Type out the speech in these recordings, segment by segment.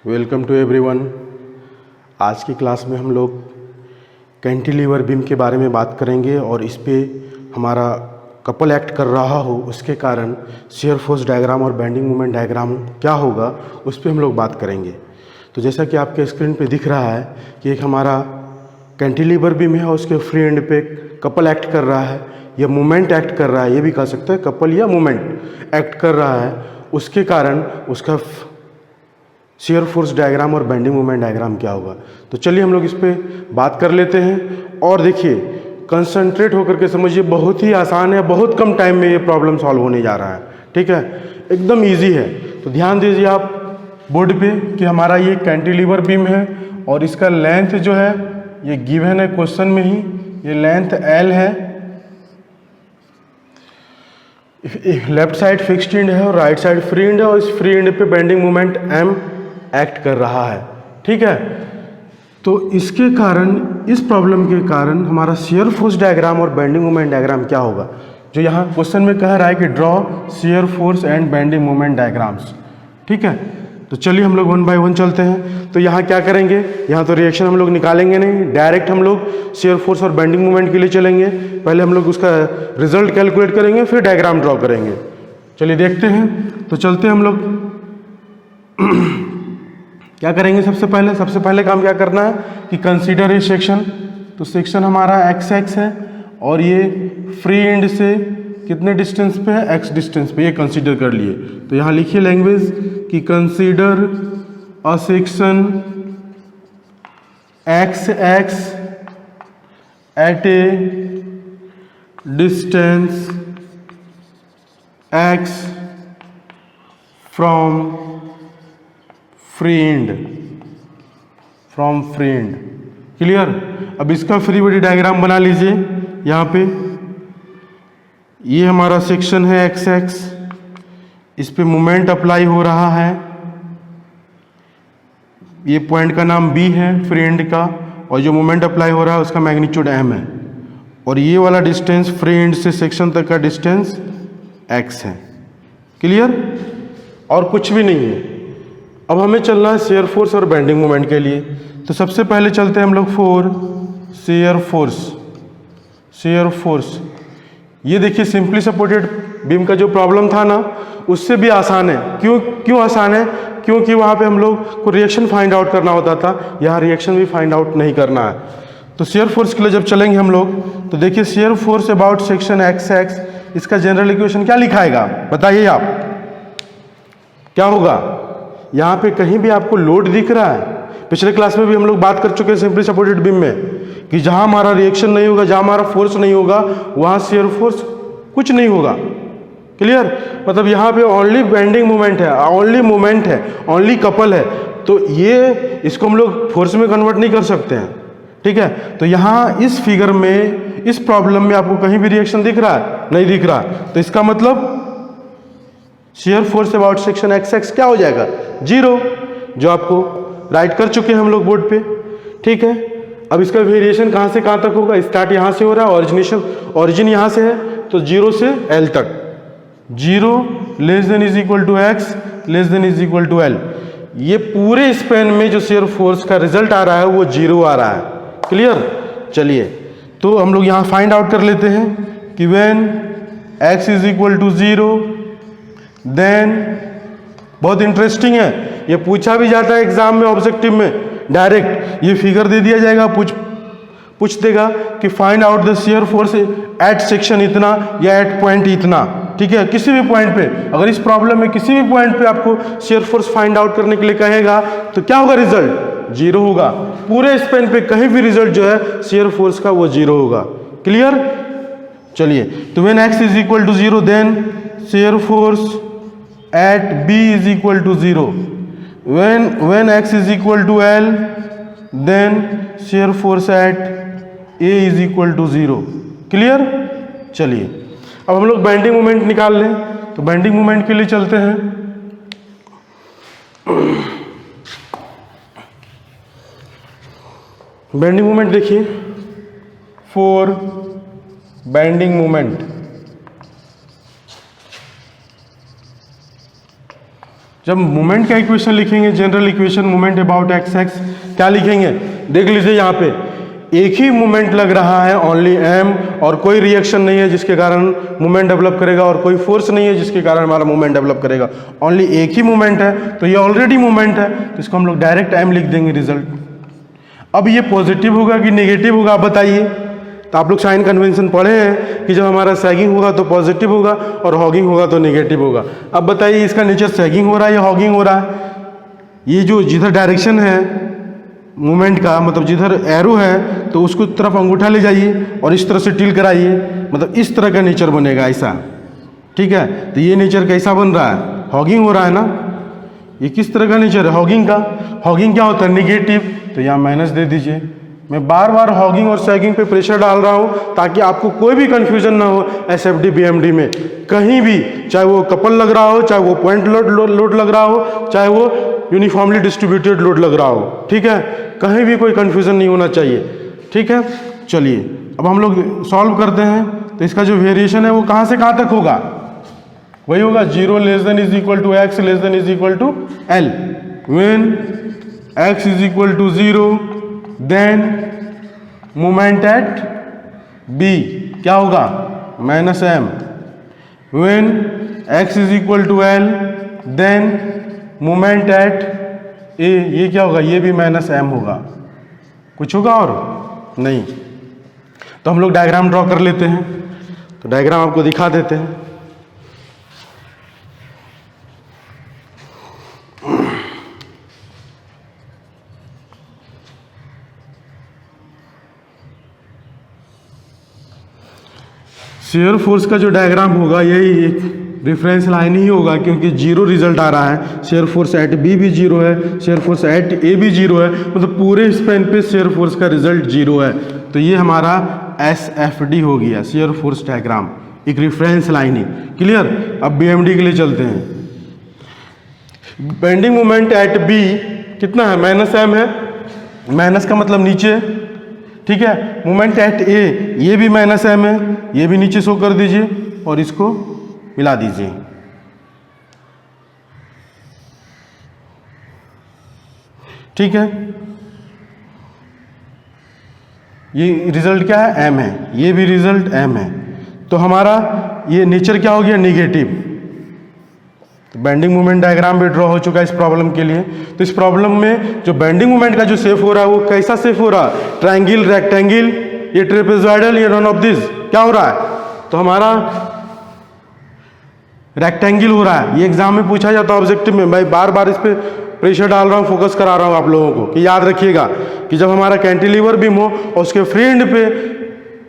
Welcome to everyone. आज की class में हम लोग कैंटिलीवर बीम के बारे में बात करेंगे और इस पे हमारा कपल एक्ट कर रहा हो उसके कारण शियर फोर्स डायग्राम और बेंडिंग मोमेंट डायग्राम क्या होगा उस पे हम लोग बात करेंगे। तो जैसा कि आपके स्क्रीन पे दिख रहा है कि एक हमारा कैंटिलीवर बीम है और उसके फ्री एंड पे कपल एक्ट कर रहा है या मोमेंट एक्ट कर रहा है, ये भी कह सकते हैं कपल या मोमेंट एक्ट कर रहा है। उसके कारण उसका शियर फोर्स डायग्राम और बेंडिंग मोमेंट डायग्राम क्या होगा। तो चलिए हम लोग इस पे बात कर लेते हैं और देखिए कंसंट्रेट होकर के समझिए, बहुत ही आसान है, बहुत कम टाइम में ये प्रॉब्लम सॉल्व होने जा रहा है। ठीक है, एकदम इजी है। तो ध्यान दीजिए आप बोर्ड पे कि हमारा ये कैंटिलीवर बीम है और इसका लेंथ जो है ये गिवन है क्वेश्चन में ही, ये लेंथ L है, लेफ्ट साइड फिक्स्ड एंड है और राइट साइड फ्री एंड है और इस फ्री एंड पे बेंडिंग मोमेंट M एक्ट कर रहा है। ठीक है, तो इसके कारण, इस प्रॉब्लम के कारण हमारा शियर फोर्स डायग्राम और बेंडिंग मोमेंट डायग्राम क्या होगा, जो यहाँ क्वेश्चन में कह रहा है कि draw shear force and bending moment diagrams. ठीक है, तो चलिए हम लोग वन बाय वन चलते हैं। तो यहाँ क्या करेंगे, यहाँ तो रिएक्शन हम लोग निकालेंगे नहीं, डायरेक्ट हम लोग शियर फोर्स और बेंडिंग मोमेंट के लिए चलेंगे। पहले हम लोग उसका रिजल्ट कैलकुलेट करेंगे, फिर डायग्राम ड्रॉ करेंगे। चलिए देखते हैं। तो चलते हैं हम लोग। क्या करेंगे, सबसे पहले काम क्या करना है कि कंसीडर ए सेक्शन। तो सेक्शन हमारा XX है और ये फ्री एंड से कितने डिस्टेंस पे है, X डिस्टेंस पे, ये कंसीडर कर लिए। तो यहाँ लिखिए लैंग्वेज कि consider a section XX at a distance X from free end, clear. अब इसका फ्री बॉडी डायग्राम बना लीजिए। यहाँ पे ये हमारा सेक्शन है XX, इस पे मोमेंट अप्लाई हो रहा है, ये पॉइंट का नाम B है फ्री एंड का, और जो मोमेंट अप्लाई हो रहा है उसका मैग्नीट्यूड M है, और ये वाला डिस्टेंस फ्री एंड से सेक्शन तक का डिस्टेंस X है, क्लियर, और कुछ भी नहीं है। अब हमें चलना है शियर फोर्स और बेंडिंग मोमेंट के लिए। तो सबसे पहले चलते हैं हम लोग फॉर शियर फोर्स। ये देखिए सिंपली सपोर्टेड बीम का जो प्रॉब्लम था ना, उससे भी आसान है। क्यों आसान है? क्योंकि वहाँ पे हम लोग को रिएक्शन फाइंड आउट करना होता था, यहाँ रिएक्शन भी फाइंड आउट नहीं करना है। तो शियर फोर्स के लिए जब चलेंगे हम लोग, तो देखिए shear force about section XX, इसका जनरल इक्वेशन क्या लिखाएगा बताइए आप, क्या होगा? यहाँ पे कहीं भी आपको लोड दिख रहा है? पिछले क्लास में भी हम लोग बात कर चुके हैं सिंपली सपोर्टेड बीम में कि जहाँ हमारा रिएक्शन नहीं होगा, जहाँ हमारा फोर्स नहीं होगा, वहाँ शियर फोर्स कुछ नहीं होगा, क्लियर। मतलब यहाँ पे ओनली बेंडिंग मोमेंट है, ओनली मोमेंट है, ओनली कपल है। तो ये इसको हम लोग फोर्स में कन्वर्ट नहीं कर सकते हैं। ठीक है, तो यहाँ इस फिगर में, इस प्रॉब्लम में आपको कहीं भी रिएक्शन दिख रहा है? नहीं दिख रहा। तो इसका मतलब shear force about section XX क्या हो जाएगा? 0, जो आपको राइट कर चुके हैं हम लोग बोर्ड पे। ठीक है, अब इसका वेरिएशन कहाँ से कहाँ तक होगा? स्टार्ट यहाँ से हो रहा है, ऑरिजिन यहाँ से है, तो 0 से L तक, 0 less than is equal to X less than is equal to L। ये पूरे स्पेन में जो शियर फोर्स का रिजल्ट आ रहा है वो 0 आ रहा है, क्लियर। चलिए तो हम लोग यहाँ फाइंड आउट कर लेते हैं कि when X is equal to 0 then, बहुत इंटरेस्टिंग है, ये पूछा भी जाता है एग्जाम में ऑब्जेक्टिव में, डायरेक्ट ये फिगर दे दिया जाएगा, पूछ देगा कि find out the shear force at section इतना या एट पॉइंट इतना। ठीक है, किसी भी पॉइंट पे, अगर इस प्रॉब्लम में किसी भी पॉइंट पे आपको शियर फोर्स फाइंड आउट करने के लिए कहेगा तो क्या होगा? रिजल्ट 0 होगा। पूरे स्पेन पे कहीं भी रिजल्ट जो है शियर फोर्स का वो 0 होगा, क्लियर। चलिए, तो when X is equal to 0 then shear force at B is equal to 0. When X is equal to L, then shear force at A is equal to 0. Clear. चलिए अब हम लोग bending moment निकाल लें। तो bending moment के लिए चलते हैं। बेंडिंग मोमेंट देखिए, फॉर बेंडिंग मोमेंट जब मोमेंट का इक्वेशन लिखेंगे, general equation moment about x x, क्या लिखेंगे? देख लीजिए यहाँ पे एक ही मोमेंट लग रहा है, ओनली एम, और कोई रिएक्शन नहीं है जिसके कारण मोमेंट डेवलप करेगा, और कोई फोर्स नहीं है जिसके कारण हमारा मोमेंट डेवलप करेगा, ओनली एक ही मोमेंट है, तो ये ऑलरेडी मोमेंट है, तो इसको हम लोग डायरेक्ट एम लिख देंगे रिजल्ट। अब ये पॉजिटिव होगा कि नेगेटिव होगा, आप बताइए। तो आप लोग साइन कन्वेंशन पढ़े हैं कि जब हमारा सैगिंग होगा तो पॉजिटिव होगा और हॉगिंग होगा तो नेगेटिव होगा। अब बताइए इसका नेचर सैगिंग हो रहा है या हॉगिंग हो रहा है? ये जो जिधर डायरेक्शन है मूवमेंट का, मतलब जिधर एरो है तो उसको तरफ अंगूठा ले जाइए और इस तरह से टिल कराइए, मतलब इस तरह का नेचर बनेगा ऐसा, ठीक है। तो ये नेचर कैसा बन रहा है? हॉगिंग हो रहा है ना। ये किस तरह का नेचर है? हॉगिंग का। हॉगिंग क्या होता है? नेगेटिव। तो यहाँ माइनस दे दीजिए। मैं बार बार हॉगिंग और सैगिंग पे प्रेशर डाल रहा हूँ ताकि आपको कोई भी कंफ्यूजन ना हो एसएफडी बीएमडी में कहीं भी, चाहे वो कपल लग रहा हो, चाहे वो पॉइंट लोड लग रहा हो, चाहे वो यूनिफॉर्मली डिस्ट्रीब्यूटेड लोड लग रहा हो, ठीक है। कहीं भी कोई कंफ्यूजन नहीं होना चाहिए, ठीक है। चलिए अब हम लोग सॉल्व करते हैं। तो इसका जो वेरिएशन है वो कहाँ से कहाँ तक होगा? वही होगा 0 less than is equal to x less than is equal to L. When x is equal to 0 then moment at B क्या होगा? Minus M. When x is equal to L then moment at A, ये क्या होगा? ये भी minus M होगा। कुछ होगा और नहीं? तो हम लोग डायग्राम ड्रॉ कर लेते हैं। तो डायग्राम आपको दिखा देते हैं। शेयर फोर्स का जो डायग्राम होगा यही एक रेफरेंस लाइन ही होगा, क्योंकि 0 रिजल्ट आ रहा है। शेयर फोर्स एट बी भी 0 है, शेयर फोर्स एट ए भी 0 है, मतलब पूरे स्पेन पे शेयर फोर्स का रिजल्ट 0 है। तो ये हमारा एसएफडी हो गया, शेयर फोर्स डायग्राम, एक रेफरेंस लाइन ही। क्लियर? अब बीएमडी के लिए चलते हैं। बेंडिंग मोमेंट एट बी कितना है? माइनस एम है। माइनस का मतलब नीचे, ठीक है। मोमेंट एट ए ये भी माइनस एम है, ये भी नीचे शो कर दीजिए और इसको मिला दीजिए। ठीक है, ये रिजल्ट क्या है? एम है। ये भी रिजल्ट एम है। तो हमारा ये नेचर क्या हो गया? नेगेटिव। तो बेंडिंग मोमेंट डायग्राम भी ड्रॉ हो चुका है इस प्रॉब्लम के लिए। तो इस प्रॉब्लम में जो बेंडिंग मोमेंट का जो शेप हो रहा है वो कैसा शेप हो रहा है? ट्रायंगल, रेक्टेंगल, ये ट्रेपेजॉइडल, ये नॉन ऑफ दिस, क्या हो रहा है? तो हमारा रेक्टेंगल हो रहा है। ये एग्जाम में पूछा जाता है ऑब्जेक्टिव में। मैं बार बार इस पे प्रेशर डाल रहा हूँ, फोकस करा रहा हूँ आप लोगों को कि याद रखिएगा कि जब हमारा कैंटिलीवर बीम हो और उसके फ्री एंड पे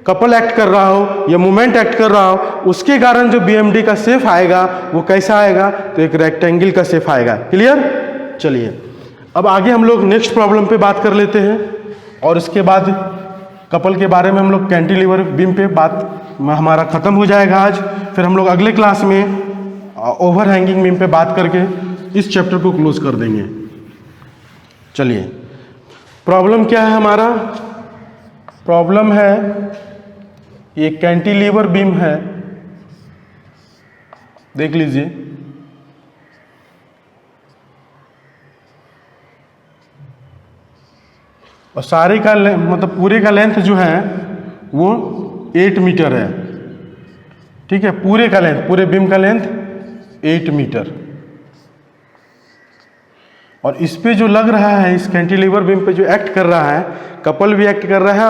कपल एक्ट कर रहा हो या मोमेंट एक्ट कर रहा हो, उसके कारण जो बीएमडी का शेप आएगा वो कैसा आएगा? तो एक रेक्टेंगल का शेप आएगा। क्लियर? चलिए अब आगे हम लोग नेक्स्ट प्रॉब्लम पे बात कर लेते हैं, और इसके बाद कपल के बारे में हम लोग कैंटिलीवर बीम पे बात हमारा ख़त्म हो जाएगा आज। फिर हम लोग अगले क्लास में ओवर हैंगिंग बीम पे बात करके इस चैप्टर को क्लोज कर देंगे। चलिए प्रॉब्लम क्या है हमारा? प्रॉब्लम है ये कैंटिलीवर बीम है, देख लीजिए। और सारे का मतलब पूरे का लेंथ जो है वो 8 मीटर है। ठीक है, पूरे का लेंथ, पूरे बीम का लेंथ 8 मीटर। और इस पे जो लग रहा है, इस कैंटिलीवर बीम पे जो एक्ट कर रहा है, कपल भी एक्ट कर रहा है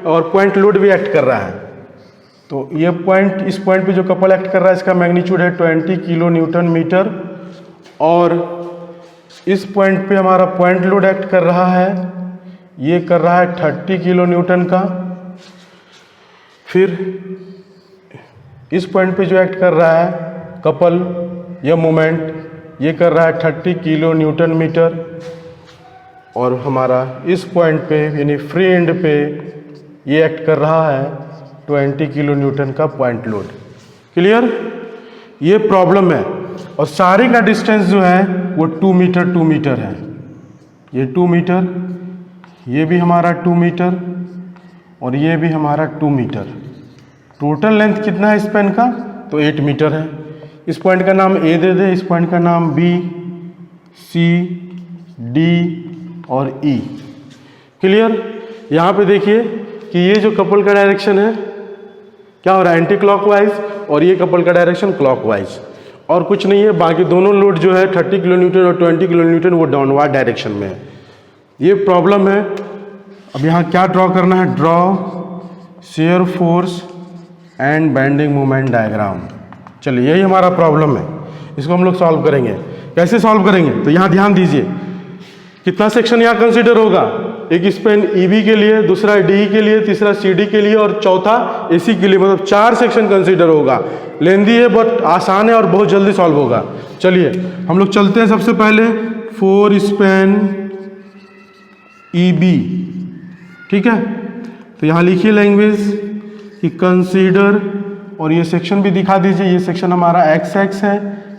और पॉइंट लोड भी एक्ट कर रहा है। तो ये पॉइंट, इस पॉइंट पे जो कपल एक्ट कर रहा है इसका मैग्नीट्यूड है 20 किलो न्यूटन मीटर, और इस पॉइंट पे हमारा पॉइंट लोड एक्ट कर रहा है, ये कर रहा है 30 किलो न्यूटन का। फिर इस पॉइंट पे जो एक्ट कर रहा है कपल या मोमेंट, ये कर रहा है 30 किलो न्यूटन मीटर, और हमारा इस पॉइंट पे यानी फ्री एंड पे ये एक्ट कर रहा है 20 किलो न्यूटन का पॉइंट लोड। क्लियर? ये प्रॉब्लम है, और सारे का डिस्टेंस जो है वो 2 मीटर है। ये 2 मीटर, ये भी हमारा 2 मीटर, और ये भी हमारा 2 मीटर। टोटल लेंथ कितना है स्पैन का? तो 8 मीटर है। इस पॉइंट का नाम ए दे दे, इस पॉइंट का नाम बी, सी, डी और ई। क्लियर? यहाँ पे देखिए कि ये जो कपल का डायरेक्शन है क्या हो रहा है, एंटी क्लॉकवाइज, और ये कपल का डायरेक्शन क्लॉकवाइज, और कुछ नहीं है। बाकी दोनों लोड जो है 30 किलो न्यूटन और 20 किलो न्यूटन वो डाउनवर्ड डायरेक्शन में है। ये प्रॉब्लम है। अब यहाँ क्या ड्रॉ करना है, draw shear force and bending moment diagram. चलिए यही हमारा प्रॉब्लम है, इसको हम लोग सॉल्व करेंगे। कैसे सॉल्व करेंगे, तो यहाँ ध्यान दीजिए कितना सेक्शन यहाँ कंसीडर होगा। एक स्पेन ईबी के लिए, दूसरा डी के लिए, तीसरा सीडी के लिए और चौथा एसी के लिए, मतलब 4 सेक्शन कंसीडर होगा। लेंदी है बट आसान है और बहुत जल्दी सॉल्व होगा। चलिए हम लोग चलते हैं। सबसे पहले 4 स्पेन ईबी, ठीक है। तो यहाँ लिखिए लैंग्वेज कि कंसीडर, और ये सेक्शन भी दिखा दीजिए। ये सेक्शन हमारा एक्स एक्स है,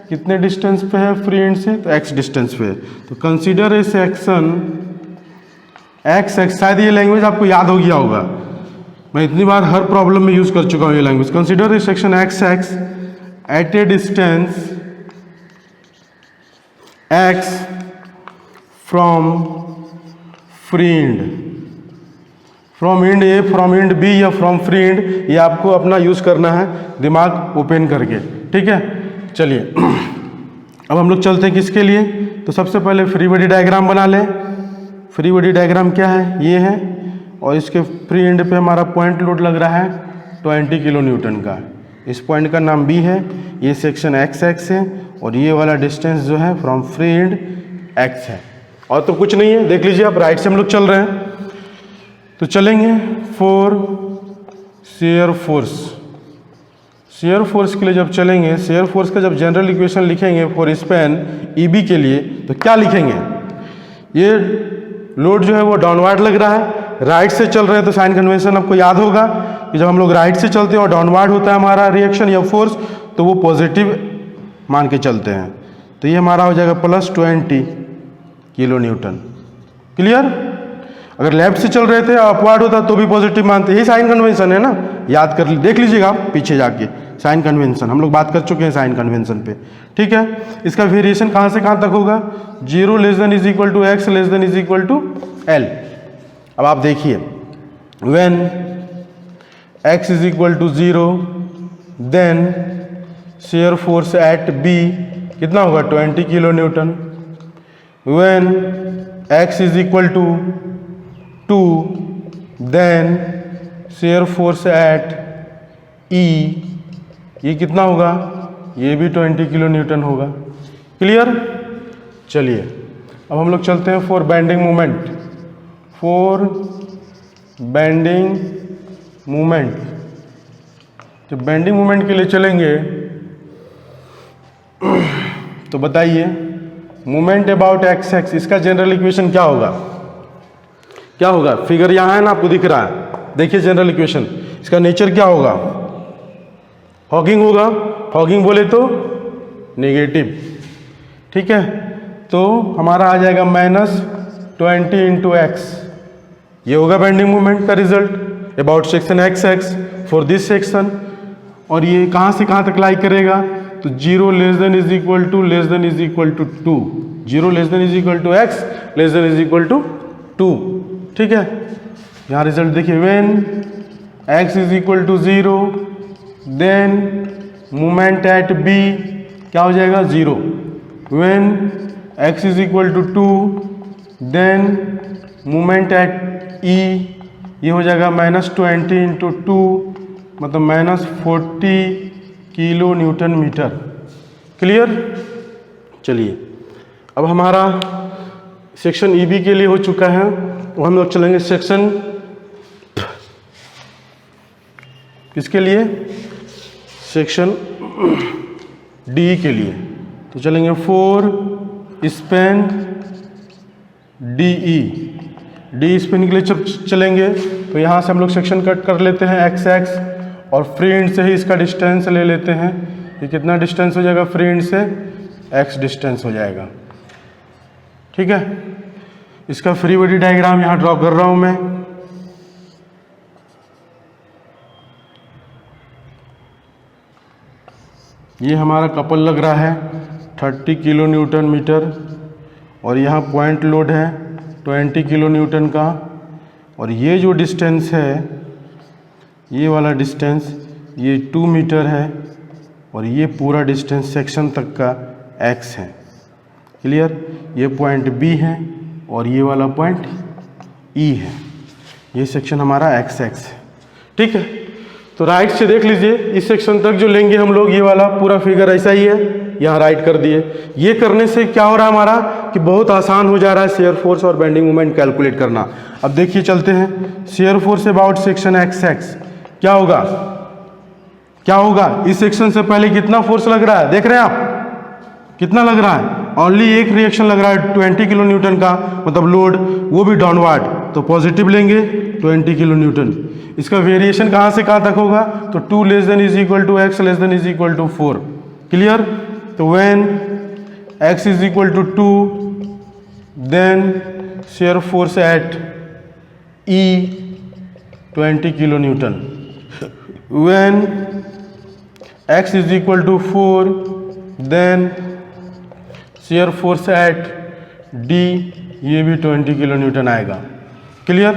कितने डिस्टेंस पे है फ्री एंड से, तो एक्स डिस्टेंस पे है। तो consider a section X x, शायद ये लैंग्वेज आपको याद हो गया होगा, मैं इतनी बार हर प्रॉब्लम में यूज कर चुका हूँ ये language. Consider a section X X at a distance X from free end, from end A, from end B या फ्रॉम फ्री एंड, ये आपको अपना यूज करना है दिमाग ओपन करके, ठीक है। चलिए अब हम लोग चलते हैं किसके लिए, तो सबसे पहले फ्री बॉडी डायग्राम बना लें। फ्री बॉडी डायग्राम क्या है, ये है, और इसके फ्री एंड पे हमारा पॉइंट लोड लग रहा है 20 किलो न्यूटन का। इस पॉइंट का नाम बी है, ये सेक्शन एक्स एक्स है, और ये वाला डिस्टेंस जो है फ्रॉम फ्री एंड एक्स है। और तो कुछ नहीं है, देख लीजिए आप, राइट से हम लोग चल रहे हैं। तो चलेंगे for shear force. Shear force के लिए जब चलेंगे, शेयर फोर्स का जब जनरल इक्वेशन लिखेंगे फॉर स्पेन ईबी के लिए, तो क्या लिखेंगे, ये लोड जो है वो डाउनवर्ड लग रहा है, राइट से चल रहे हैं, तो साइन कन्वेंशन आपको याद होगा कि जब हम लोग राइट से चलते हैं और डाउनवर्ड होता है हमारा रिएक्शन या फोर्स, तो वो पॉजिटिव मान के चलते हैं। तो ये हमारा हो जाएगा +20 किलो न्यूटन। क्लियर? अगर लेफ्ट से चल रहे थे अपवर्ड होता तो भी पॉजिटिव मानते, यही साइन कन्वेंशन है ना, याद कर देख लीजिएगा आप पीछे जाके। साइन कन्वेंशन हम लोग बात कर चुके हैं साइन कन्वेंशन पे, ठीक है। इसका वेरिएशन कहाँ से कहाँ तक होगा, 0 < x < L। अब आप देखिए, when x = 0 then shear force at B कितना होगा, 20 kilo newton. When x = 2 then shear force at E, ये कितना होगा, ये भी 20 किलो न्यूटन होगा। क्लियर? चलिए अब हम लोग चलते हैं for bending moment. For bending moment, तो बेंडिंग मोमेंट के लिए चलेंगे तो बताइए मोमेंट अबाउट एक्स एक्स, इसका जनरल इक्वेशन क्या होगा, क्या होगा, फिगर यहाँ है ना आपको दिख रहा है, देखिए जनरल इक्वेशन, इसका नेचर क्या होगा, हॉगिंग होगा। हॉगिंग बोले तो नेगेटिव, ठीक है। तो हमारा आ जाएगा -20 × x, ये होगा बेंडिंग मोमेंट का result about section X x for this section. और ये कहाँ से कहाँ तक लाई करेगा, तो 0 < < 2, 0 < x < 2, ठीक है। यहाँ रिजल्ट देखिए, when x = 0 then moment at B क्या हो जाएगा, 0। When x = 2 then moment at E, ये हो जाएगा -20 × 2, मतलब -40 किलो न्यूटन मीटर। क्लियर? चलिए अब हमारा सेक्शन EB के लिए हो चुका है, और हम लोग चलेंगे सेक्शन किसके लिए, सेक्शन D के लिए। तो चलेंगे for Spain DE, D Spain के लिए जब चलेंगे तो यहाँ से हम लोग सेक्शन कट कर लेते हैं एक्स एक्स, और फ्री एंड से ही इसका डिस्टेंस ले लेते हैं। ये कितना डिस्टेंस हो जाएगा, फ्री एंड से x डिस्टेंस हो जाएगा, ठीक है। इसका फ्री बॉडी डायग्राम यहाँ ड्रॉ कर रहा हूँ मैं। ये हमारा कपल लग रहा है 30 किलो न्यूटन मीटर, और यहाँ पॉइंट लोड है 20 किलो न्यूटन का, और ये जो डिस्टेंस है, ये वाला डिस्टेंस ये 2 मीटर है, और ये पूरा डिस्टेंस सेक्शन तक का x है। क्लियर? ये पॉइंट B है और ये वाला पॉइंट E है। ये सेक्शन हमारा x है। ठीक है, तो राइट से देख लीजिए, इस सेक्शन तक जो लेंगे हम लोग, ये वाला पूरा फिगर ऐसा ही है, यहाँ राइट कर दिए। ये करने से क्या हो रहा है हमारा कि बहुत आसान हो जा रहा है शेयर फोर्स और बेंडिंग मोमेंट कैलकुलेट करना। अब देखिए चलते हैं, shear force about section x क्या होगा, क्या होगा? इस सेक्शन से पहले कितना फोर्स लग रहा है, देख रहे हैं आप कितना लग रहा है? ओनली एक रिएक्शन लग रहा है 20 किलो न्यूटन का, मतलब लोड, वो भी डाउनवर्ड, तो पॉजिटिव लेंगे 20 किलो न्यूटन। इसका वेरिएशन कहाँ से कहाँ तक होगा? तो 2 less than is equal to x less than is equal to 4। Clear? तो when x is equal to 2 then shear force at E 20 kilo newton. When x is equal to 4 then shear force at D, ये भी 20 kilo Newton आएगा। Clear?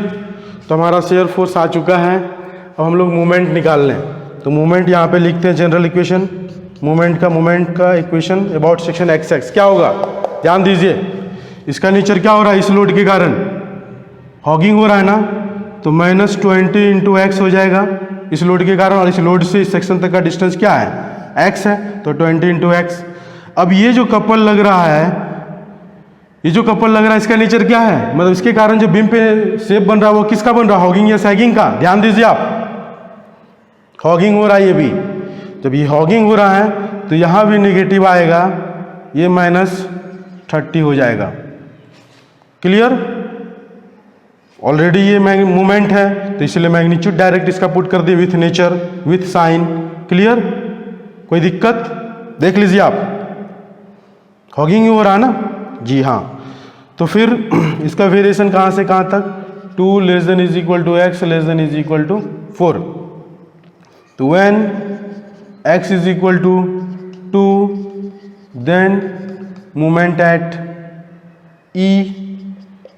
तो हमारा shear force आ चुका है। अब हम लोग मोमेंट निकाल लें, तो मोमेंट यहाँ पे लिखते हैं जनरल इक्वेशन, मोमेंट का इक्वेशन अबाउट सेक्शन एक्स क्या होगा, ध्यान दीजिए। इसका नेचर क्या हो रहा है, इस लोड के कारण हॉगिंग हो रहा है ना, तो -20 इंटू एक्स हो जाएगा इस लोड के कारण, और इस लोड से इस सेक्शन तक का डिस्टेंस क्या है, x है, तो 20 इंटू एक्स। अब ये जो कपल लग रहा है, ये जो कपल लग रहा है, इसका नेचर क्या है, मतलब इसके कारण जो बीम पे शेप बन रहा है वो किसका बन रहा है, हॉगिंग या सैगिंग का? ध्यान दीजिए आप, हॉगिंग हो रहा है ये भी। जब ये हॉगिंग हो रहा है तो यहाँ भी नेगेटिव आएगा, ये -30 हो जाएगा। क्लियर? ऑलरेडी ये मूवमेंट है, तो इसलिए मैग्नीट्यूड डायरेक्ट इसका पुट कर दिए with nature with sign. Clear? कोई दिक्कत? देख लीजिए आप, हॉगिंग हो रहा है ना जी हाँ। तो फिर इसका वेरिएशन कहाँ से कहाँ तक, 2 less than is equal to x less than is equal to 4। तो when x is equal to 2 then movement at E,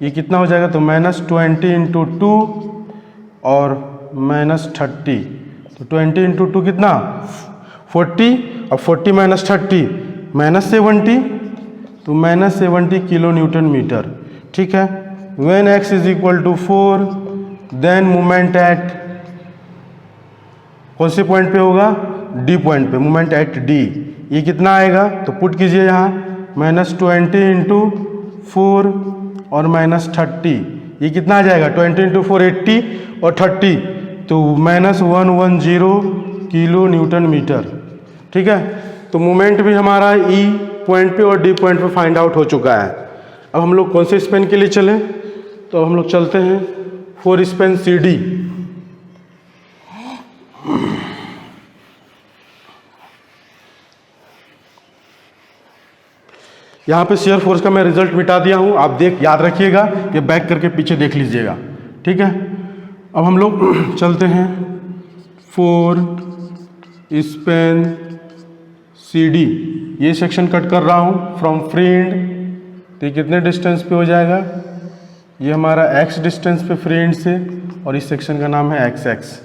ये कितना हो जाएगा, तो -20 इंटू 2 और -30, तो 20 इंटू 2 कितना 40, और 40 - 30 -70, तो -70 किलो न्यूटन मीटर। ठीक है? When x is equal to 4 then movement at कौन से पॉइंट पे होगा, D पॉइंट पे, मूवमेंट एट D, ये कितना आएगा, तो पुट कीजिए यहाँ -20 इंटू 4 और -30, ये कितना आ जाएगा, 20 इंटू 4 80 और 30, तो -110 किलो न्यूटन मीटर। ठीक है? तो मोमेंट भी हमारा E पॉइंट पे और D पॉइंट पे फाइंड आउट हो चुका है। अब हम लोग कौन से स्पेन के लिए चलें, तो हम लोग चलते हैं 4 स्पेन CD। यहाँ पे शेयर फोर्स का मैं रिजल्ट मिटा दिया हूँ, आप याद रखिएगा, ये बैक करके पीछे देख लीजिएगा। ठीक है? अब हम लोग चलते हैं 4 स्पेन CD, ये सेक्शन कट कर रहा हूँ फ्रॉम फ्री एंड, तो ये कितने डिस्टेंस पे हो जाएगा, ये हमारा x डिस्टेंस पे फ्री एंड से, और इस सेक्शन का नाम है XX।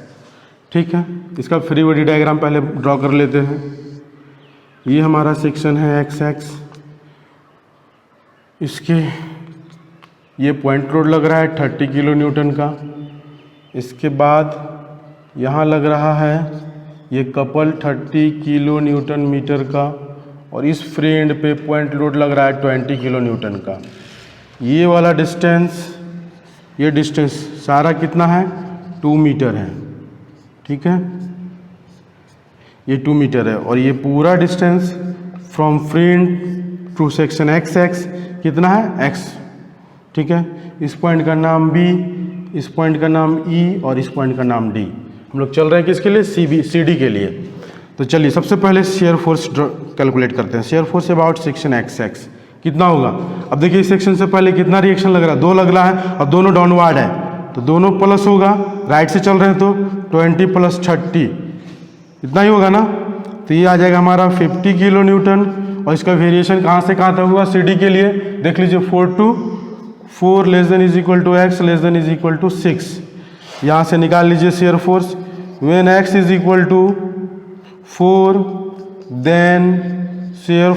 ठीक है? इसका फ्री बॉडी डायग्राम पहले ड्रॉ कर लेते हैं। ये हमारा सेक्शन है XX, इसके ये पॉइंट लोड लग रहा है 30 किलो न्यूटन का, इसके बाद यहाँ लग रहा है ये कपल 30 किलो न्यूटन मीटर का, और इस फ्री एंड पे पॉइंट लोड लग रहा है 20 किलो न्यूटन का। ये वाला डिस्टेंस, ये डिस्टेंस सारा कितना है, 2 मीटर है। ठीक है? ये 2 मीटर है, और ये पूरा distance from free end to section XX कितना है, x। ठीक है? इस पॉइंट का नाम B, इस पॉइंट का नाम E और इस पॉइंट का नाम D। हम लोग चल रहे हैं किसके लिए, CD के लिए। तो चलिए सबसे पहले शेयर फोर्स कैलकुलेट करते हैं। Shear force about section XX कितना होगा। अब देखिए इस सेक्शन से पहले कितना रिएक्शन लग रहा है, 2 लग रहा है, और दोनों डाउनवर्ड है, तो दोनों प्लस होगा, राइट से चल रहे हैं तो 20 + 30 इतना ही होगा ना, तो ये आ जाएगा हमारा 50 किलो न्यूटन, और इसका वेरिएशन कहाँ से कहाँ तक हुआ सी डी के लिए देख लीजिए 4 to 4 less than is equal to x less than is equal to 6। यहाँ से निकाल लीजिए shear force when x is equal to 4 then shear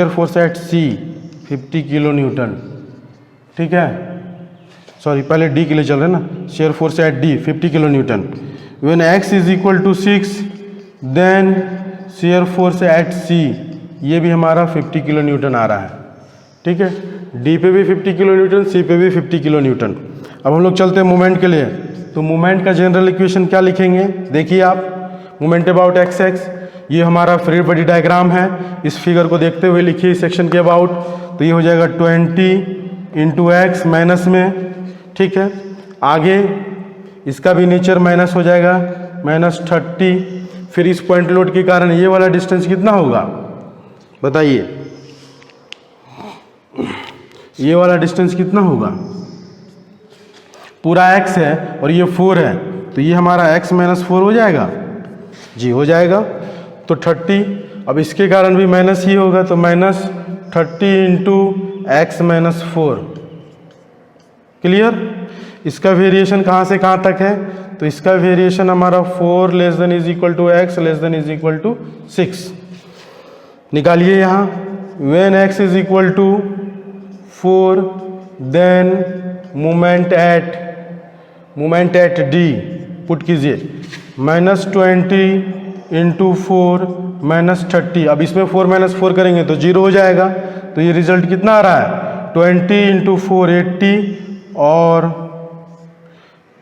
force at C 50 kilo newton. ठीक है, सॉरी पहले डी के लिए चल रहे हैं ना, shear force at D 50 kilo newton. When x is equal to 6 then shear force at C, ये भी हमारा 50 किलो न्यूटन आ रहा है। ठीक है, डी पे भी 50 किलो न्यूटन, सी पे भी 50 किलो न्यूटन। अब हम लोग चलते हैं मोमेंट के लिए, तो मोमेंट का जनरल इक्वेशन क्या लिखेंगे देखिए आप, मोमेंट अबाउट एक्स एक्स, ये हमारा फ्री बॉडी डायग्राम है, इस फिगर को देखते हुए लिखिए इस सेक्शन के अबाउट, तो ये हो जाएगा 20 इंटू एक्स माइनस में। ठीक है, आगे इसका भी नेचर माइनस हो जाएगा -30, फिर इस पॉइंट लोड के कारण ये वाला डिस्टेंस कितना होगा बताइए, ये वाला डिस्टेंस कितना होगा, पूरा x है और ये 4 है, तो ये हमारा x - 4 हो जाएगा जी, हो जाएगा। तो 30, अब इसके कारण भी माइनस ही होगा, तो -30 इंटू एक्स - 4। क्लियर, इसका वेरिएशन कहाँ से कहाँ तक है, तो इसका वेरिएशन हमारा 4 less than is equal to x less than is equal to 6। निकालिए यहाँ, when x is equal to 4 then moment at D put कीजिए -20 इंटू 4 -30। अब इसमें 4 - 4 करेंगे तो 0 हो जाएगा, तो ये रिजल्ट कितना आ रहा है 20 इंटू 4 80 और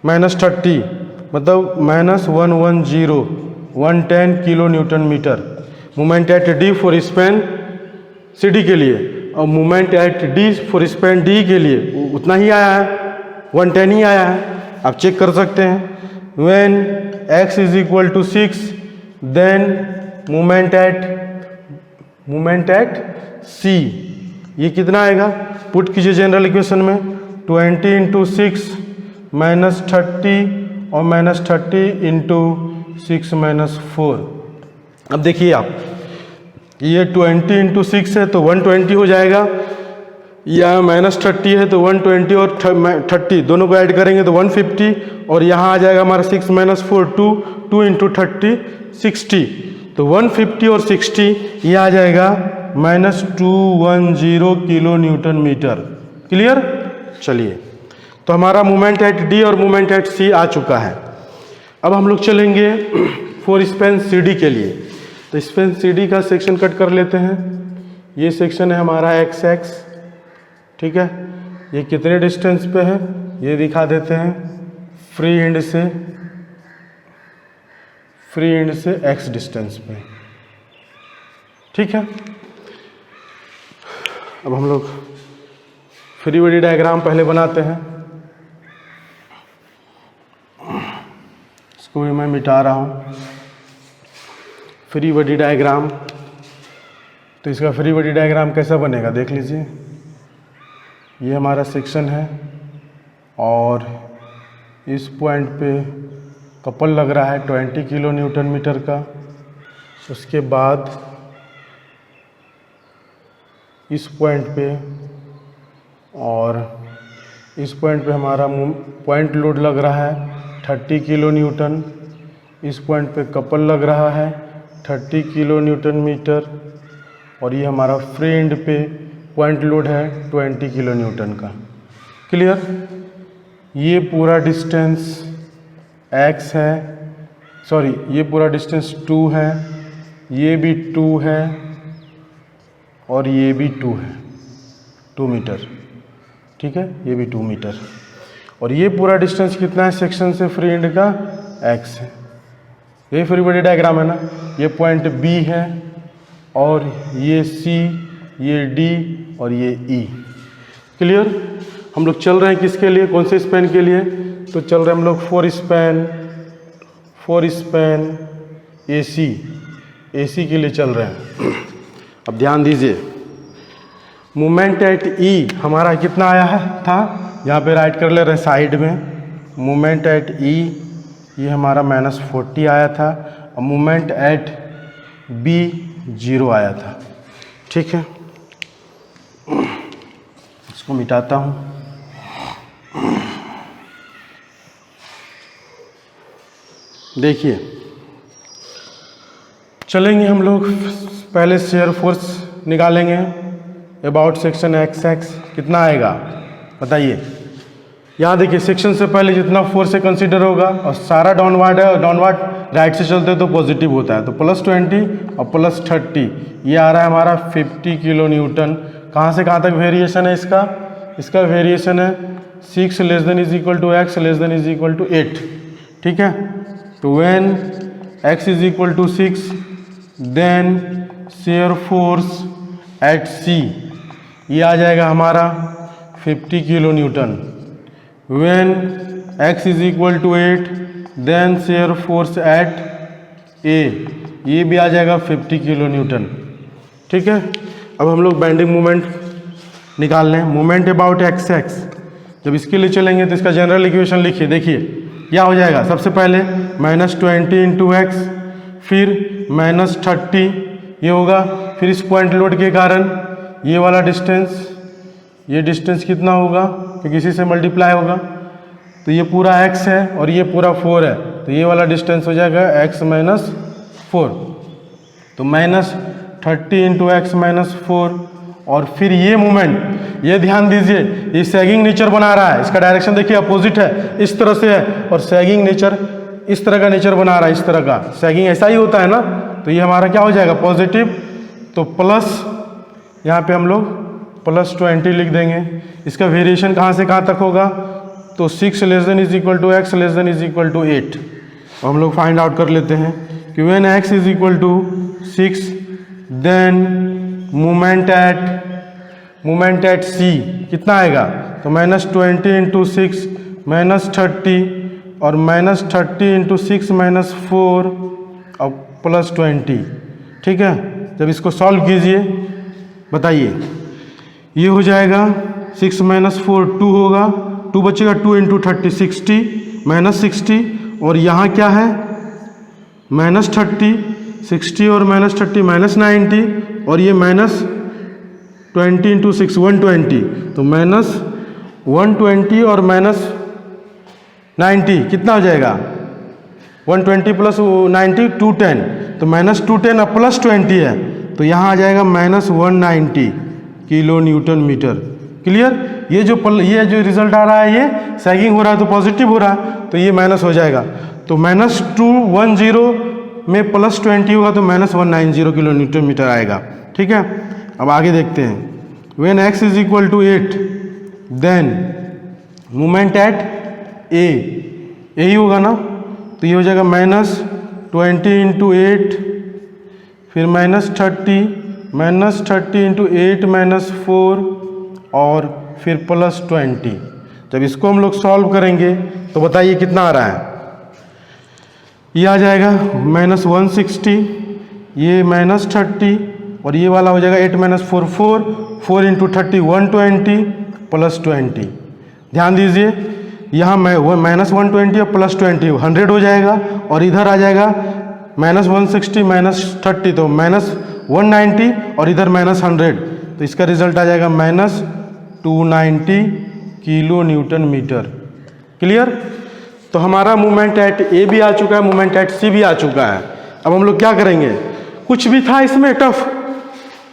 -30 मतलब -110 kilo newton metre moment at D for span C D के लिए, और moment at D for span D के लिए उतना ही आया है, 110 ही आया है। आप चेक कर सकते हैं, when x is equal to 6 then moment at C, ये कितना आएगा पुट कीजिए जनरल इक्वेशन में, 20 इंटू 6 -30 और -30 इंटू 6 -4। अब देखिए आप, ये 20 इंटू 6 है तो 120 हो जाएगा, यहाँ -30 है तो 120 और 30 दोनों को ऐड करेंगे तो 150, और यहाँ आ जाएगा हमारा 6 - 4 2 इंटू 30 60, तो 150 और 60 ये आ जाएगा -210 किलो न्यूटन मीटर। क्लियर, चलिए, तो हमारा मोमेंट एट डी और मोमेंट एट सी आ चुका है। अब हम लोग चलेंगे फॉर स्पैन सी डी के लिए, तो स्पैन सी डी का सेक्शन कट कर लेते हैं। ये सेक्शन है हमारा एक्स एक्स, ठीक है, ये कितने डिस्टेंस पे है ये दिखा देते हैं, फ्री एंड से एक्स डिस्टेंस पे। ठीक है, अब हम लोग फ्री बॉडी डायग्राम पहले बनाते हैं, इसको भी मैं मिटा रहा हूँ। फ्री बॉडी डायग्राम, तो इसका फ्री बॉडी डायग्राम कैसा बनेगा देख लीजिए, ये हमारा सेक्शन है और इस पॉइंट पे कपल लग रहा है 20 किलो न्यूटन मीटर का। उसके बाद इस पॉइंट पे और इस पॉइंट पे हमारा पॉइंट लोड लग रहा है 30 किलो न्यूटन, इस पॉइंट पे कपल लग रहा है 30 किलो न्यूटन मीटर, और ये हमारा फ्री एंड पे पॉइंट लोड है 20 किलो न्यूटन का। क्लियर, ये पूरा डिस्टेंस x है, सॉरी ये पूरा डिस्टेंस 2 है, ये भी 2 है और ये भी 2 है, 2 मीटर। ठीक है, ये भी 2 मीटर, और ये पूरा डिस्टेंस कितना है सेक्शन से फ्री एंड का x है। ये फ्री बॉडी डायग्राम है ना, ये पॉइंट B है और ये C, ये D और ये E। क्लियर, हम लोग चल रहे हैं किसके लिए, कौन से स्पैन के लिए, तो चल रहे हैं हम लोग फोर स्पैन AC के लिए चल रहे हैं। अब ध्यान दीजिए, मोमेंट एट E हमारा कितना आया है था, यहाँ पे राइट कर ले रहे साइड में, मोमेंट एट E ये हमारा -40 आया था, और मोमेंट एट B 0 आया था। ठीक है, इसको मिटाता हूँ। देखिए, चलेंगे हम लोग पहले शेयर फोर्स निकालेंगे अबाउट सेक्शन एक्स एक्स कितना आएगा बताइए। यहाँ देखिए, सेक्शन से पहले जितना फोर्स से कंसीडर होगा और सारा डाउनवर्ड है, और डाउनवर्ड राइट से चलते हैं तो पॉजिटिव होता है, तो +20 और +30 ये आ रहा है हमारा 50 किलो न्यूटन। कहाँ से कहाँ तक वेरिएशन है इसका वेरिएशन है 6 < x < 8। ठीक है, तो when x = 6 then shear force at C ये आ जाएगा हमारा 50 kilo newton. When x = 8 then shear force at A ये भी आ जाएगा 50 किलो न्यूटन। ठीक है, अब हम लोग बेंडिंग मोमेंट निकाल लें। मोमेंट अबाउट एक्स एक्स, जब इसके लिए चलेंगे तो इसका जनरल इक्वेशन लिखिए। देखिए क्या हो जाएगा, सबसे पहले -20 × x, फिर -30 ये होगा, फिर इस पॉइंट लोड के कारण ये वाला डिस्टेंस, ये डिस्टेंस कितना होगा क्योंकि इसी से मल्टीप्लाई होगा, तो ये पूरा x है और ये पूरा 4 है, तो ये वाला डिस्टेंस हो जाएगा x - 4, तो -30 × x - 4। और फिर ये मोमेंट, ये ध्यान दीजिए, ये सैगिंग नेचर बना रहा है, इसका डायरेक्शन देखिए अपोजिट है, इस तरह से है, और सैगिंग नेचर इस तरह का नेचर बना रहा है, इस तरह का सैगिंग ऐसा ही होता है ना, तो ये हमारा क्या हो जाएगा पॉजिटिव, तो प्लस यहाँ पे हम लोग +20 लिख देंगे। इसका वेरिएशन कहाँ से कहाँ तक होगा, तो 6 < x < 8। हम लोग फाइंड आउट कर लेते हैं कि when x = 6 then moment at C कितना आएगा, तो -20 × 6 -30 और -30 × 6 - 4 और +20। ठीक है, जब इसको सॉल्व कीजिए बताइए, ये हो जाएगा 6 - 4 2 होगा, 2 बचेगा, 2 × 30 60 -60, और यहाँ क्या है -30 60 और -30 -90, और ये -20 × 6 120, तो -120 और -90 कितना हो जाएगा 120 + 90 210, तो -210 और +20 है, तो यहाँ आ जाएगा -190 किलो न्यूटन मीटर। क्लियर, ये जो रिजल्ट आ रहा है ये सैगिंग हो रहा है तो पॉजिटिव हो रहा है, तो ये माइनस हो जाएगा, तो -210 में +20 होगा तो -190 किलो न्यूटन मीटर आएगा। ठीक है, अब आगे देखते हैं, when x = 8 then moment at A यही होगा ना, तो ये हो जाएगा -20 × 8, फिर -30 × 8 - 4 और फिर +20। जब इसको हम लोग सॉल्व करेंगे तो बताइए कितना आ रहा है, ये आ जाएगा -160, ये -30 और ये वाला हो जाएगा 8 - 4 4 × 30 120 +20। ध्यान दीजिए, यहाँ -120 और +20 100 हो जाएगा, और इधर आ जाएगा -160 -30 तो -190 और इधर -100, तो इसका रिजल्ट आ जाएगा -290 किलो न्यूटन मीटर। क्लियर, तो हमारा मूवमेंट एट ए भी आ चुका है, मूवमेंट एट सी भी आ चुका है। अब हम लोग क्या करेंगे, कुछ भी था इसमें टफ,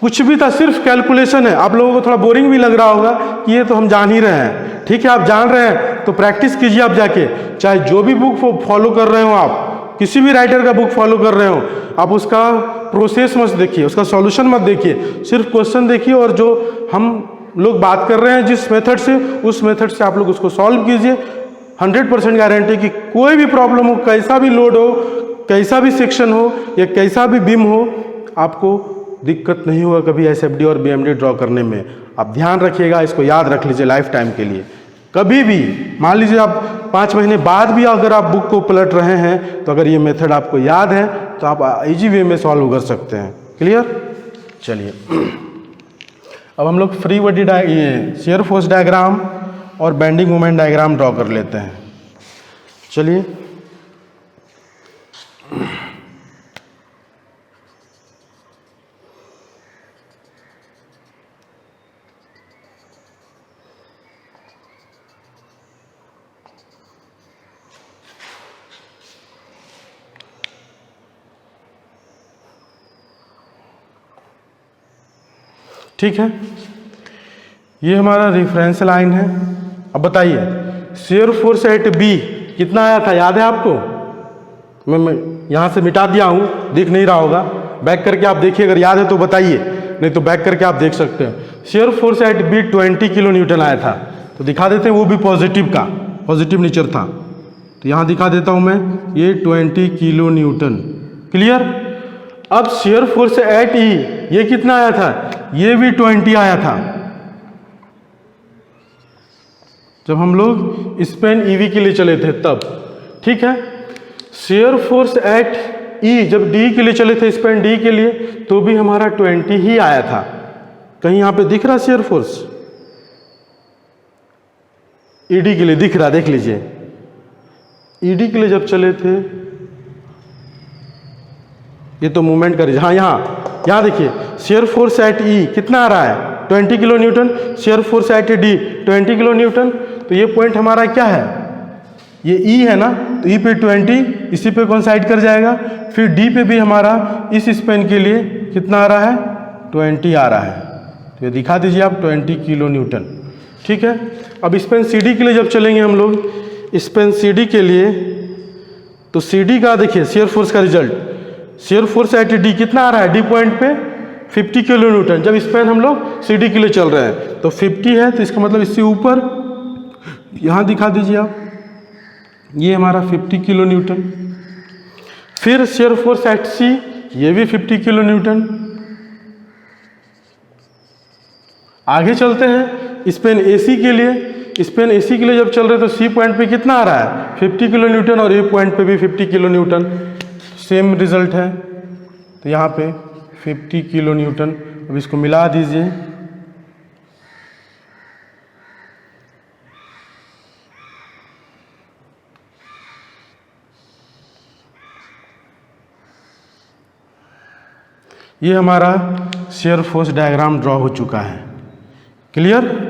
कुछ भी था, सिर्फ कैलकुलेशन है। आप लोगों को थोड़ा बोरिंग भी लग रहा होगा कि ये तो हम जान ही रहे हैं, ठीक है, आप जान रहे हैं तो प्रैक्टिस कीजिए आप जाके, चाहे जो भी बुक फॉलो कर रहे हो, आप किसी भी राइटर का बुक फॉलो कर रहे हो, आप उसका प्रोसेस मत देखिए, उसका सॉल्यूशन मत देखिए, सिर्फ क्वेश्चन देखिए, और जो हम लोग बात कर रहे हैं जिस मेथड से, उस मेथड से आप लोग उसको सॉल्व कीजिए। 100% गारंटी कि कोई भी प्रॉब्लम हो, कैसा भी लोड हो, कैसा भी सेक्शन हो या कैसा भी बीम हो, आपको दिक्कत नहीं होगा कभी एसएफडी और बीएमडी ड्रॉ करने में। आप ध्यान रखिएगा, इसको याद रख लीजिए लाइफ टाइम के लिए। कभी भी मान लीजिए आप 5 महीने बाद भी अगर आप बुक को पलट रहे हैं, तो अगर ये मेथड आपको याद है तो आप इजी वे में सॉल्व कर सकते हैं। क्लियर, चलिए अब हम लोग free body shear force diagram और बेंडिंग मोमेंट डायग्राम ड्रॉ कर लेते हैं। चलिए ठीक है, ये हमारा रेफरेंस लाइन है। अब बताइए शेयर फोर्स एट बी कितना आया था, याद है आपको? मैं यहाँ से मिटा दिया हूँ, दिख नहीं रहा होगा, बैक करके आप देखिए, अगर याद है तो बताइए, नहीं तो बैक करके आप देख सकते हैं। Shear force at B 20 kilo newton आया था, तो दिखा देते हैं, वो भी पॉजिटिव का, पॉजिटिव नेचर था, तो यहाँ दिखा देता हूँ मैं, ये 20 किलो न्यूटन। क्लियर? अब शेयर फोर्स एट ई ये कितना आया था, ये भी 20 आया था, जब हम लोग स्पेन ईवी के लिए चले थे तब। ठीक है, शेयर फोर्स एट ई जब डी के लिए चले थे, स्पेन डी के लिए, तो भी हमारा 20 ही आया था। कहीं यहाँ पे दिख रहा शेयर फोर्स? ईडी के लिए दिख रहा, देख लीजिए, ईडी के लिए जब चले थे, ये तो मूवमेंट कर, हाँ यहाँ देखिए, शेयर फोर्स एट ई कितना आ रहा है, 20 kilo Newton, share force at D 20 kilo Newton, तो ये पॉइंट हमारा क्या है, ये ई है ना, तो ई पे 20 इसी पे कोइंसाइड कर जाएगा, फिर डी पे भी हमारा इस स्पेन के लिए कितना आ रहा है, 20 आ रहा है, तो ये दिखा दीजिए आप 20 किलो न्यूटन। ठीक है, अब स्पेन सी डी के लिए जब चलेंगे हम लोग, स्पेन सी डी के लिए, तो सी डी का देखिए शेयर फोर्स का result, share force at D कितना आ रहा है, डी पॉइंट पे 50 किलो न्यूटन, जब स्पेन हम लोग सी डी के लिए चल रहे हैं तो 50 है, तो इसका मतलब इससे ऊपर यहाँ दिखा दीजिए आप, ये हमारा 50 किलो न्यूटन। फिर शेयर फोर्स एट सी, ये भी 50 किलो न्यूटन। आगे चलते हैं स्पेन एसी के लिए, स्पेन एसी के लिए जब चल रहे तो सी पॉइंट पे कितना आ रहा है, 50 किलो न्यूटन, और ए पॉइंट पे भी 50 किलो न्यूटन, सेम रिजल्ट है, तो यहाँ पे 50 किलो न्यूटन। अब इसको मिला दीजिए, ये हमारा शेयर फोर्स डायग्राम ड्रॉ हो चुका है। क्लियर?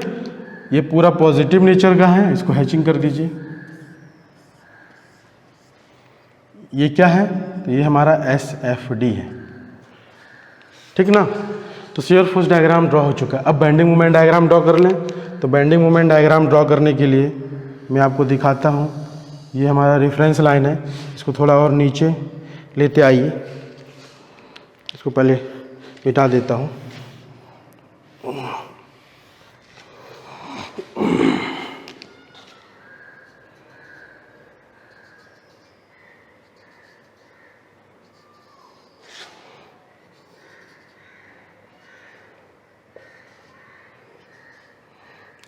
ये पूरा पॉजिटिव नेचर का है, इसको हैचिंग कर दीजिए। ये क्या है, तो ये हमारा SFD है, ठीक ना। तो शेयर फोर्स डायग्राम ड्रॉ हो चुका है। अब बेंडिंग मोमेंट डायग्राम ड्रॉ कर लें। तो बेंडिंग मोमेंट डायग्राम ड्रॉ करने के लिए मैं आपको दिखाता हूँ। ये हमारा रेफरेंस लाइन है, इसको थोड़ा और नीचे लेते आइए, इसको पहले मिटा देता हूँ।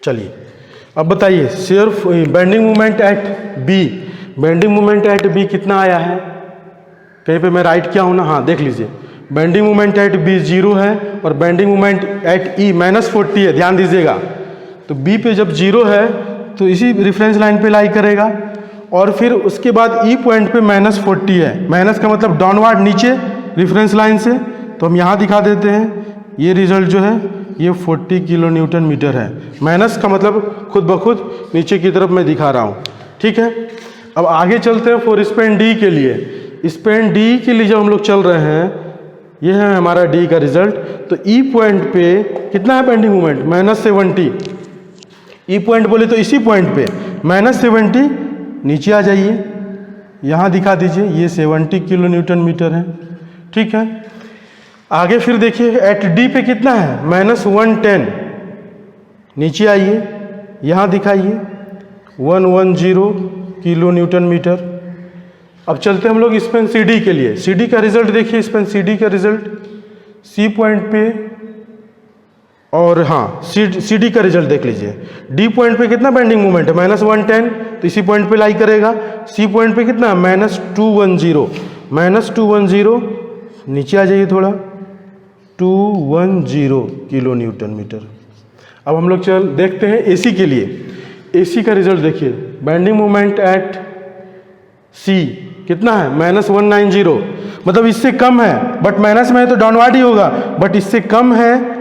चलिए अब बताइए shear bending moment at B, bending moment at B कितना आया है, कहीं पे मैं राइट किया हूँ ना, हाँ देख लीजिए। बेंडिंग मोमेंट एट बी 0 है और बेंडिंग मोमेंट एट ई -40 है, ध्यान दीजिएगा। तो बी पे जब 0 है तो इसी रेफरेंस लाइन पे लाई करेगा, और फिर उसके बाद ई पॉइंट पे -40 है, माइनस का मतलब डाउनवर्ड नीचे रेफरेंस लाइन से। तो हम यहाँ दिखा देते हैं, ये रिजल्ट जो है ये 40 किलो न्यूटन मीटर है। माइनस का मतलब खुद ब खुद नीचे की तरफ मैं दिखा रहा हूँ, ठीक है। अब आगे चलते हैं फॉर स्पेन डी के लिए। स्पेन डी के लिए जब हम लोग चल रहे हैं, ये है हमारा डी का रिजल्ट। तो ई पॉइंट पे कितना है बेंडिंग मोमेंट, -70। ई पॉइंट बोले तो इसी पॉइंट पे -70, नीचे आ जाइए, यहाँ दिखा दीजिए, ये 70 किलो न्यूटन मीटर है, ठीक है। आगे फिर देखिए एट डी पे कितना है, -110, नीचे आइए, यहाँ दिखाइए 110 किलो न्यूटन मीटर। अब चलते हम लोग स्पेन सी डी के लिए। सी डी का रिजल्ट देखिए, स्पेन सी डी का रिजल्ट सी पॉइंट पे, और हाँ सी डी का रिजल्ट देख लीजिए। डी पॉइंट पे कितना बेंडिंग मोमेंट है, -110, तो इसी पॉइंट पे लाई करेगा। सी पॉइंट पे कितना, -210, नीचे आ जाइए थोड़ा, 210 किलो न्यूटन मीटर। अब हम लोग चल देखते हैं एसी के लिए। एसी का रिजल्ट देखिए, बेंडिंग मोमेंट एट सी कितना है, -190, मतलब इससे कम है, बट माइनस में है तो डाउनवर्ड ही होगा, बट इससे कम है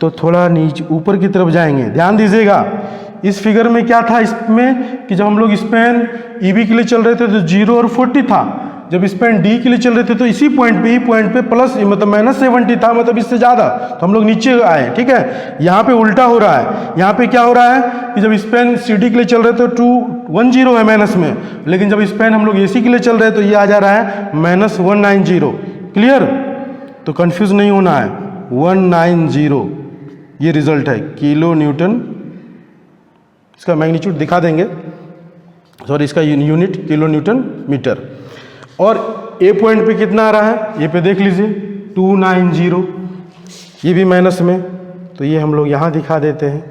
तो थोड़ा नीचे ऊपर की तरफ जाएंगे। ध्यान दीजिएगा, इस फिगर में क्या था इसमें कि जब हम लोग स्पेन ईवी के लिए चल रहे थे तो 0 और 40 था, जब स्पेन डी के लिए चल रहे थे तो इसी पॉइंट पे प्लस मतलब -70 था, मतलब इससे ज़्यादा, तो हम लोग नीचे आए। ठीक है, यहाँ पे उल्टा हो रहा है। यहाँ पे क्या हो रहा है कि जब स्पेन सी डी के लिए चल रहे थे 210 है माइनस में, लेकिन जब स्पेन हम लोग ए सी के लिए चल रहे हैं तो ये आ जा रहा है -190। क्लियर? तो कंफ्यूज नहीं होना है। 190 ये रिजल्ट है, किलो न्यूटन। इसका मैग्नीट्यूड दिखा देंगे, सॉरी इसका यूनिट किलो न्यूटन मीटर। और ए पॉइंट पे कितना आ रहा है, ये पे देख लीजिए 290, ये भी माइनस में, तो ये हम लोग यहाँ दिखा देते हैं।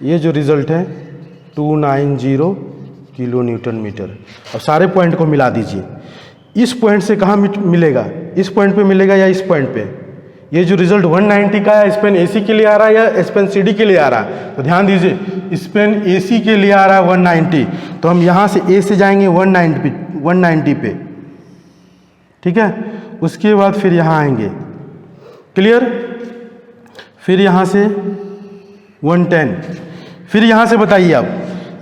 ये जो रिजल्ट है 290 किलो न्यूटन मीटर। अब सारे पॉइंट को मिला दीजिए। इस पॉइंट से कहाँ मिलेगा, इस पॉइंट पे मिलेगा या इस पॉइंट पे? ये जो रिजल्ट 190 का है स्पेन एसी के लिए आ रहा है या स्पेन सीडी के लिए आ रहा है? तो ध्यान दीजिए, स्पेन एसी के लिए आ रहा है 190, तो हम यहाँ से ए से जाएंगे 190 पे। ठीक है, उसके बाद फिर यहाँ आएंगे। क्लियर? फिर यहाँ से 110, फिर यहाँ से बताइए। अब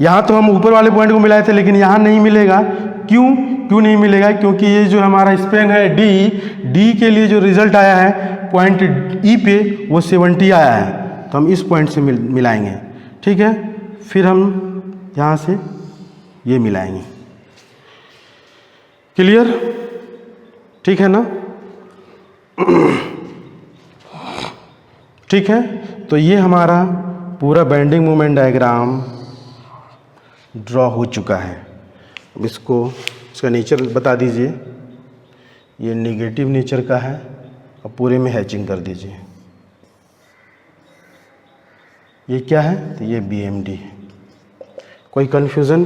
यहाँ तो हम ऊपर वाले पॉइंट को मिलाए थे, लेकिन यहाँ नहीं मिलेगा। क्यों नहीं मिलेगा? क्योंकि ये जो हमारा स्पेन है डी के लिए जो रिजल्ट आया है पॉइंट ई पे वो 70 आया है, तो हम इस पॉइंट से मिलाएंगे। ठीक है, फिर हम यहाँ से ये मिलाएंगे। क्लियर? ठीक है ना? ठीक है, तो ये हमारा पूरा बेंडिंग मोमेंट डायग्राम ड्रॉ हो चुका है। अब इसका नेचर बता दीजिए। ये नेगेटिव नेचर का है, अब पूरे में हैचिंग कर दीजिए। ये क्या है? तो ये BMD है। कोई कन्फ्यूज़न?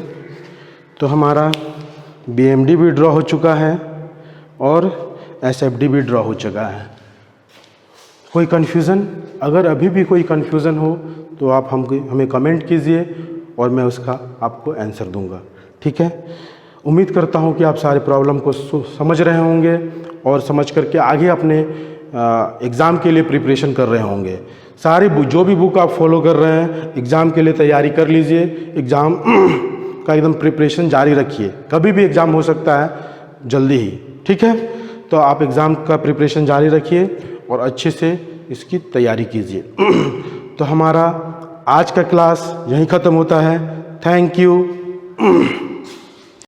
तो हमारा BMD भी ड्रॉ हो चुका है और SFD भी ड्रॉ हो चुका है। कोई कन्फ्यूज़न? अगर अभी भी कोई कन्फ्यूज़न हो तो आप हमें कमेंट कीजिए और मैं उसका आपको आंसर दूंगा। ठीक है, उम्मीद करता हूं कि आप सारे प्रॉब्लम को समझ रहे होंगे और समझ करके आगे अपने एग्ज़ाम के लिए प्रिपरेशन कर रहे होंगे। सारे जो भी बुक आप फॉलो कर रहे हैं एग्ज़ाम के लिए तैयारी कर लीजिए। एग्ज़ाम का एकदम प्रिपरेशन जारी रखिए, कभी भी एग्ज़ाम हो सकता है जल्दी ही। ठीक है, तो आप एग्ज़ाम का प्रिपरेशन जारी रखिए और अच्छे से इसकी तैयारी कीजिए। तो हमारा आज का क्लास यहीं ख़त्म होता है। Thank you.